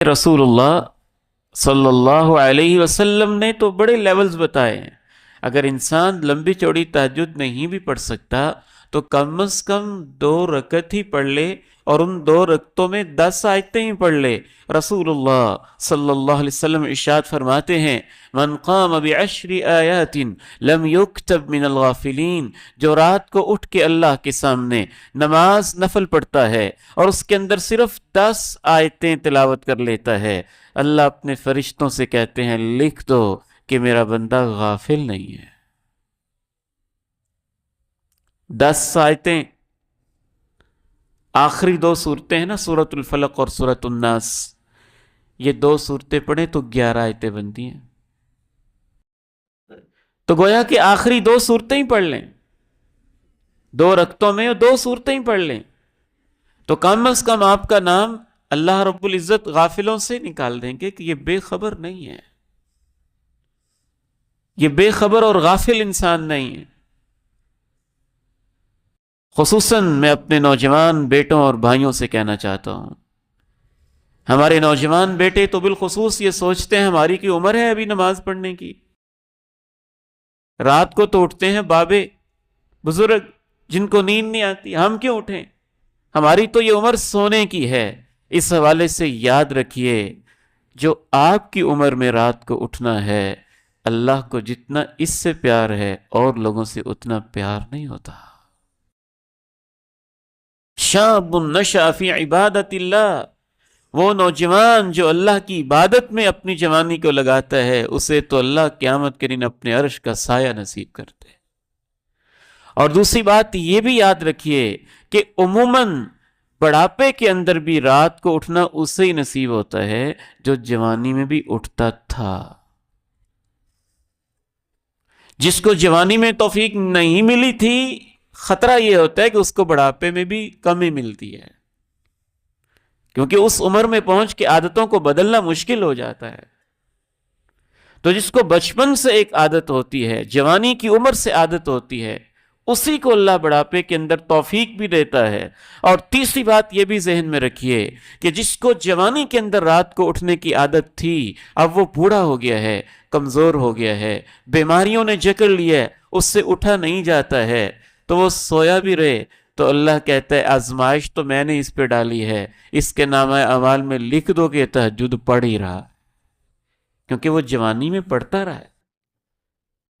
رسول اللہ صلی اللہ علیہ وسلم نے تو بڑے لیولز بتائے ہیں. اگر انسان لمبی چوڑی تہجد نہیں بھی پڑھ سکتا تو کم از کم 2 رکعت ہی پڑھ لے، اور ان 2 رکعتوں میں 10 آیتیں ہی پڑھ لے. رسول اللہ صلی اللہ علیہ وسلم ارشاد فرماتے ہیں من قام ب10 آیات لم یکتب من الغافلین، جو رات کو اٹھ کے اللہ کے سامنے نماز نفل پڑھتا ہے اور اس کے اندر صرف 10 آیتیں تلاوت کر لیتا ہے، اللہ اپنے فرشتوں سے کہتے ہیں لکھ دو کہ میرا بندہ غافل نہیں ہے. 10 آیتیں. آخری 2 صورتیں ہیں نا، سورۃ الفلق اور سورۃ الناس، یہ 2 صورتیں پڑھیں تو 11 آیتیں بنتی ہیں. تو گویا کہ آخری 2 صورتیں ہی پڑھ لیں، 2 رکعتوں میں 2 صورتیں ہی پڑھ لیں، تو کم از کم آپ کا نام اللہ رب العزت غافلوں سے نکال دیں گے کہ یہ بے خبر نہیں ہے، یہ بے خبر اور غافل انسان نہیں ہے. خصوصاً میں اپنے نوجوان بیٹوں اور بھائیوں سے کہنا چاہتا ہوں، ہمارے نوجوان بیٹے تو بالخصوص یہ سوچتے ہیں ہماری کی عمر ہے ابھی نماز پڑھنے کی. رات کو تو اٹھتے ہیں بابے بزرگ جن کو نیند نہیں آتی، ہم کیوں اٹھیں، ہماری تو یہ عمر سونے کی ہے. اس حوالے سے یاد رکھیے جو آپ کی عمر میں رات کو اٹھنا ہے، اللہ کو جتنا اس سے پیار ہے اور لوگوں سے اتنا پیار نہیں ہوتا. شاب نشأ فی عبادت اللہ، وہ نوجوان جو اللہ کی عبادت میں اپنی جوانی کو لگاتا ہے، اسے تو اللہ قیامت کے دن اپنے عرش کا سایہ نصیب کرتے ہیں. اور دوسری بات یہ بھی یاد رکھیے کہ عموماً بڑھاپے کے اندر بھی رات کو اٹھنا اسے ہی نصیب ہوتا ہے جو جوانی میں بھی اٹھتا تھا. جس کو جوانی میں توفیق نہیں ملی تھی، خطرہ یہ ہوتا ہے کہ اس کو بڑھاپے میں بھی کمی ملتی ہے، کیونکہ اس عمر میں پہنچ کے عادتوں کو بدلنا مشکل ہو جاتا ہے. تو جس کو بچپن سے ایک عادت ہوتی ہے، جوانی کی عمر سے عادت ہوتی ہے، اسی کو اللہ بڑھاپے کے اندر توفیق بھی دیتا ہے. اور تیسری بات یہ بھی ذہن میں رکھیے کہ جس کو جوانی کے اندر رات کو اٹھنے کی عادت تھی، اب وہ بوڑھا ہو گیا ہے، کمزور ہو گیا ہے، بیماریوں نے جکڑ لیا ہے، اس سے اٹھا نہیں جاتا ہے، تو وہ سویا بھی رہے تو اللہ کہتا ہے آزمائش تو میں نے اس پہ ڈالی ہے، اس کے نامہ اعمال میں لکھ دو کہ تہجد پڑھ ہی رہا، کیونکہ وہ جوانی میں پڑھتا رہا ہے.